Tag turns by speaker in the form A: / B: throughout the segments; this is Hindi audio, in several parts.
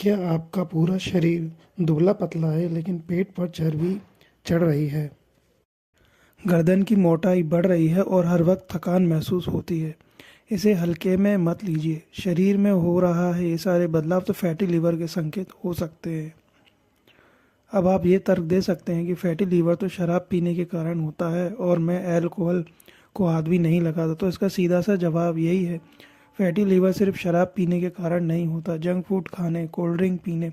A: क्या आपका पूरा शरीर दुबला-पतला है लेकिन पेट पर चर्बी चढ़ रही है? गर्दन की मोटाई बढ़ रही है और हर वक्त थकान महसूस होती है। इसे हल्के में मत लीजिए। शरीर में हो रहा है ये सारे बदलाव तो फैटी लीवर के संकेत हो सकते हैं। अब आप ये तर्क दे सकते हैं कि फैटी लीवर तो शराब पीने के कारण होता है और मैं अल्कोहल को हाथ भी नहीं लगाता। तो इसका सीधा सा जवाब यही है, फैटी लीवर सिर्फ शराब पीने के कारण नहीं होता। जंक फूड खाने, कोल्ड ड्रिंक पीने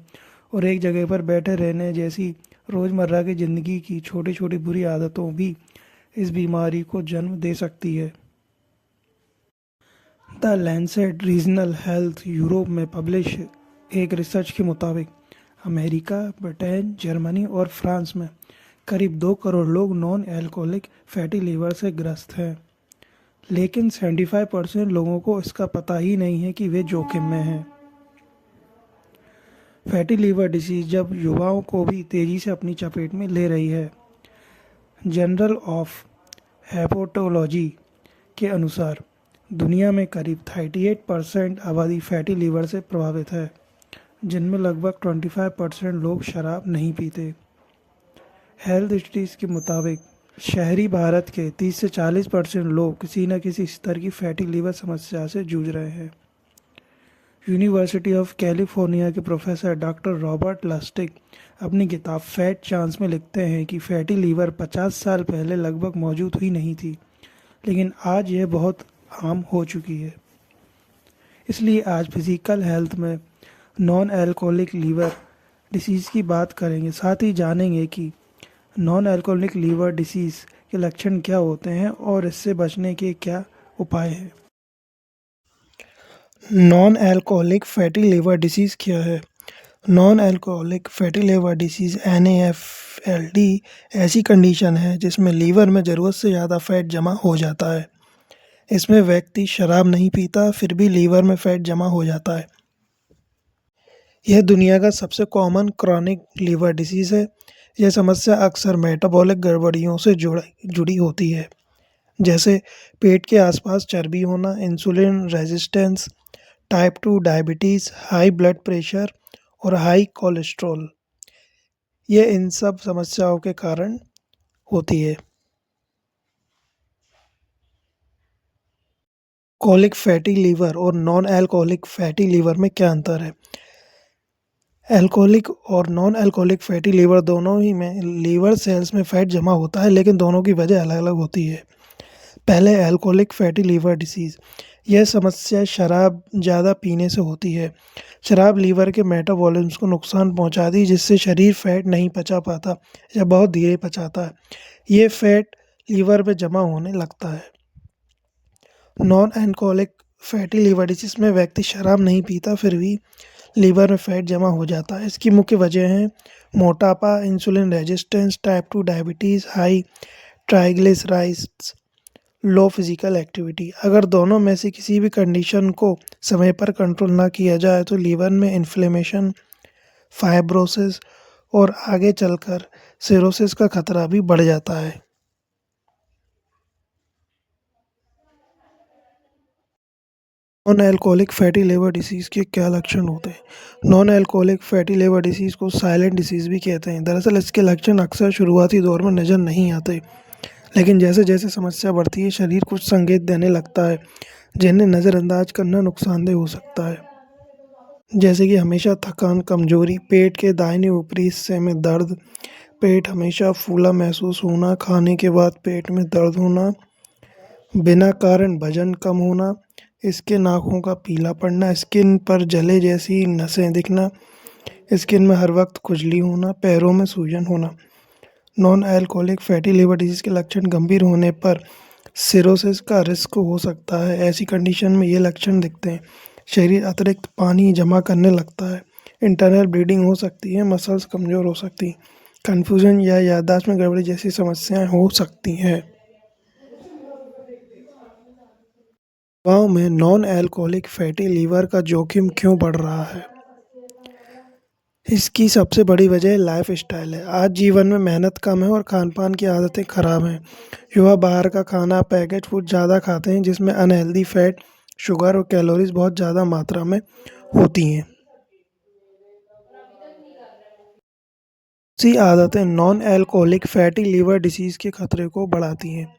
A: और एक जगह पर बैठे रहने जैसी रोज़मर्रा की ज़िंदगी की छोटी छोटी बुरी आदतों भी इस बीमारी को जन्म दे सकती है। The Lancet regional health Europe में पब्लिश एक रिसर्च के मुताबिक अमेरिका, ब्रिटेन, जर्मनी और फ्रांस में करीब 2 करोड़ लोग नॉन अल्कोहलिक फैटी लीवर से ग्रस्त हैं, लेकिन 75% लोगों को इसका पता ही नहीं है कि वे जोखिम में हैं। फैटी लीवर डिसीज जब युवाओं को भी तेजी से अपनी चपेट में ले रही है। जर्नल ऑफ हेपेटोलॉजी के अनुसार दुनिया में करीब 38% आबादी फैटी लीवर से प्रभावित है, जिनमें लगभग 25% लोग शराब नहीं पीते। हेल्थ स्टडीज के मुताबिक शहरी भारत के 30 से 40% लोग किसी न किसी स्तर की फैटी लीवर समस्या से जूझ रहे हैं। यूनिवर्सिटी ऑफ कैलिफोर्निया के प्रोफेसर डॉक्टर रॉबर्ट लस्टिक अपनी किताब फैट चांस में लिखते हैं कि फैटी लीवर 50 साल पहले लगभग मौजूद ही नहीं थी, लेकिन आज यह बहुत आम हो चुकी है। इसलिए आज फिजिकल हेल्थ में नॉन अल्कोहलिक लीवर डिसीज़ की बात करेंगे। साथ ही जानेंगे कि नॉन अल्कोहलिक लीवर डिसीज़ के लक्षण क्या होते हैं और इससे बचने के क्या उपाय हैं। Non alcoholic fatty liver disease क्या है? Non alcoholic fatty liver disease NAFLD ऐसी कंडीशन है जिसमें लीवर में ज़रूरत से ज़्यादा फैट जमा हो जाता है। इसमें व्यक्ति शराब नहीं पीता फिर भी लीवर में फैट जमा हो जाता है। यह दुनिया का सबसे कॉमन क्रॉनिक लीवर डिसीज़ है। यह समस्या अक्सर मेटाबॉलिक गड़बड़ियों से जुड़ी होती है, जैसे पेट के आसपास चर्बी होना, insulin resistance, type 2 diabetes, high blood pressure और हाई कोलेस्ट्रॉल। ये इन सब समस्याओं के कारण होती है। अल्कोहलिक फैटी लीवर और नॉन अल्कोहलिक फैटी लीवर में क्या अंतर है? अल्कोहलिक और नॉन अल्कोहलिक फैटी लीवर दोनों ही में लीवर सेल्स में फैट जमा होता है, लेकिन दोनों की वजह अलग अलग होती है। पहले अल्कोहलिक फैटी लीवर डिसीज़। यह समस्या शराब ज़्यादा पीने से होती है। शराब लीवर के मेटाबॉलिज्म को नुकसान पहुंचाती है, जिससे शरीर फैट नहीं पचा पाता या बहुत धीरे पचाता है। ये फैट लीवर में जमा होने लगता है। Non alcoholic fatty liver disease में व्यक्ति शराब नहीं पीता फिर भी लीवर में फैट जमा हो जाता है। इसकी मुख्य वजह हैं मोटापा, insulin resistance, type 2 diabetes, high triglycerides, low physical activity. अगर दोनों में से किसी भी कंडीशन को समय पर कंट्रोल ना किया जाए तो लीवर में इन्फ्लेमेशन, फाइब्रोसिस और आगे चलकर सिरोसिस का खतरा भी बढ़ जाता है। Non alcoholic fatty liver disease के क्या लक्षण होते हैं? Non alcoholic fatty liver disease को साइलेंट डिसीज़ भी कहते हैं। दरअसल इसके लक्षण अक्सर शुरुआती दौर में नज़र नहीं आते, लेकिन जैसे जैसे समस्या बढ़ती है शरीर कुछ संकेत देने लगता है जिन्हें नज़रअंदाज करना नुकसानदेह हो सकता है, जैसे कि हमेशा थकान, कमजोरी, पेट के दाहिने ऊपरी हिस्से में दर्द, पेट हमेशा फूला महसूस होना, खाने के बाद पेट में दर्द होना, बिना कारण वजन कम होना, इसके नाखून का पीला पड़ना, स्किन पर जले जैसी नसें दिखना, स्किन में हर वक्त खुजली होना, पैरों में सूजन होना। Non alcoholic fatty liver disease के लक्षण गंभीर होने पर सिरोसिस का रिस्क हो सकता है। ऐसी कंडीशन में ये लक्षण दिखते हैं: शरीर अतिरिक्त पानी जमा करने लगता है, इंटरनल ब्लीडिंग हो सकती है, मसल्स कमज़ोर हो सकती हैं, कन्फ्यूजन या याददाश्त में गड़बड़ी जैसी समस्याएं हो सकती हैं। युवाओं में नॉन अल्कोहलिक फैटी लीवर का जोखिम क्यों बढ़ रहा है? इसकी सबसे बड़ी वजह लाइफस्टाइल है। आज जीवन में मेहनत कम है और खान-पान की आदतें खराब हैं। युवा बाहर का खाना, पैकेज फूड ज़्यादा खाते हैं जिसमें अनहेल्दी फैट, शुगर और कैलोरीज बहुत ज़्यादा मात्रा में होती हैं। सी आदतें non alcoholic fatty liver disease के खतरे को बढ़ाती हैं।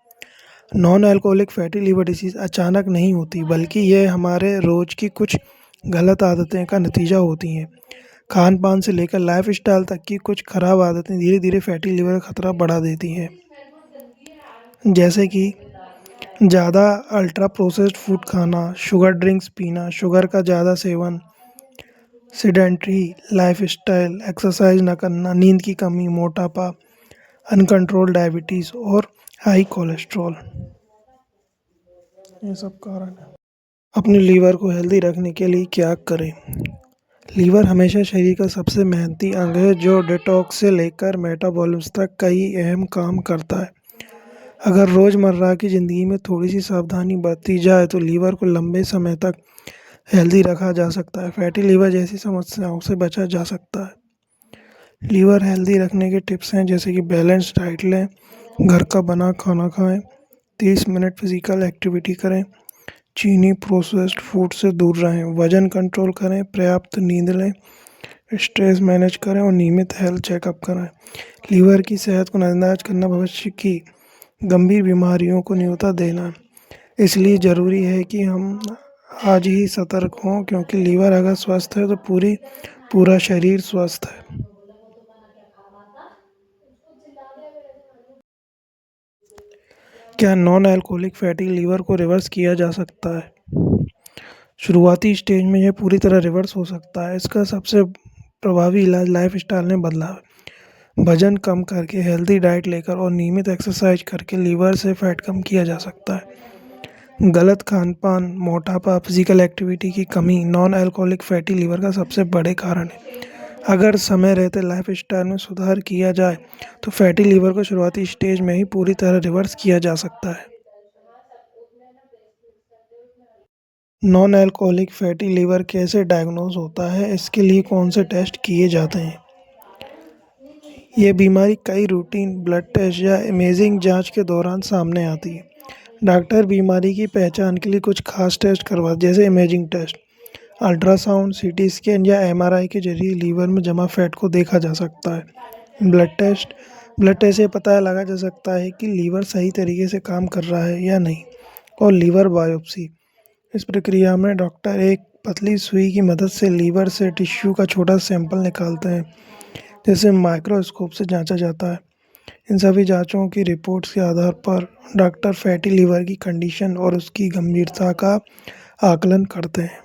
A: Non alcoholic fatty liver disease अचानक नहीं होती, बल्कि यह हमारे रोज़ की कुछ गलत आदतें का नतीजा होती हैं। खान-पान से लेकर लाइफ़स्टाइल तक की कुछ खराब आदतें धीरे-धीरे फैटी लिवर का खतरा बढ़ा देती हैं। जैसे कि ज़्यादा अल्ट्रा प्रोसेस्ड फूड खाना, शुगर ड्रिंक्स पीना, शुगर का ज़्यादा सेवन, सेडेंटरी लाइफ़स्टाइल, एक्सरसाइज ना करना, नींद की कमी, मोटापा, अनकंट्रोल्ड डायबिटीज़ और हाई कोलेस्ट्रॉल, ये सब कारण है। अपने लीवर को हेल्दी रखने के लिए क्या करें? लीवर हमेशा शरीर का सबसे मेहनती अंग है जो डिटॉक्स से लेकर मेटाबॉलिज्म तक कई अहम काम करता है। अगर रोज़मर्रा की ज़िंदगी में थोड़ी सी सावधानी बरती जाए तो लीवर को लंबे समय तक हेल्दी रखा जा सकता है। फैटी लिवर जैसी समस्याओं से बचा जा सकता है। लीवर हेल्दी रखने के टिप्स हैं जैसे कि बैलेंस डाइट लें, घर का बना खाना खाएं, 30 मिनट फिजिकल एक्टिविटी करें, चीनी प्रोसेस्ड फूड से दूर रहें, वज़न कंट्रोल करें, पर्याप्त नींद लें, स्ट्रेस मैनेज करें और नियमित हेल्थ चेकअप कराएं। लीवर की सेहत को नज़रअंदाज करना भविष्य की गंभीर बीमारियों को न्योता देना है। इसलिए ज़रूरी है कि हम आज ही सतर्क हों, क्योंकि लीवर अगर स्वस्थ है तो पूरा शरीर स्वस्थ है। क्या नॉन अल्कोहलिक फैटी लिवर को रिवर्स किया जा सकता है? शुरुआती स्टेज में यह पूरी तरह रिवर्स हो सकता है। इसका सबसे प्रभावी इलाज लाइफस्टाइल में बदलाव है। वजन कम करके, हेल्दी डाइट लेकर और नियमित एक्सरसाइज करके लीवर से फैट कम किया जा सकता है। गलत खान-पान, मोटापा, फिजिकल एक्टिविटी की कमी नॉन अल्कोहलिक फैटी लिवर का सबसे बड़े कारण है। अगर समय रहते लाइफस्टाइल में सुधार किया जाए तो फैटी लिवर को शुरुआती स्टेज में ही पूरी तरह रिवर्स किया जा सकता है। नॉन अल्कोहलिक फैटी लिवर कैसे डायग्नोज होता है? इसके लिए कौन से टेस्ट किए जाते हैं? ये बीमारी कई रूटीन ब्लड टेस्ट या इमेजिंग जांच के दौरान सामने आती है। डॉक्टर बीमारी की पहचान के लिए कुछ खास टेस्ट करवाते जैसे imaging test, ultrasound, CT scan या एमआरआई के जरिए लीवर में जमा फैट को देखा जा सकता है। ब्लड टेस्ट से पता लगा जा सकता है कि लीवर सही तरीके से काम कर रहा है या नहीं। और लीवर बायोप्सी, इस प्रक्रिया में डॉक्टर एक पतली सुई की मदद से लीवर से टिश्यू का छोटा सैंपल निकालते हैं, जिसे माइक्रोस्कोप से जांचा जाता है। इन सभी जांचों की रिपोर्ट्स के आधार पर डॉक्टर फैटी लिवर की कंडीशन और उसकी गंभीरता का आकलन करते हैं।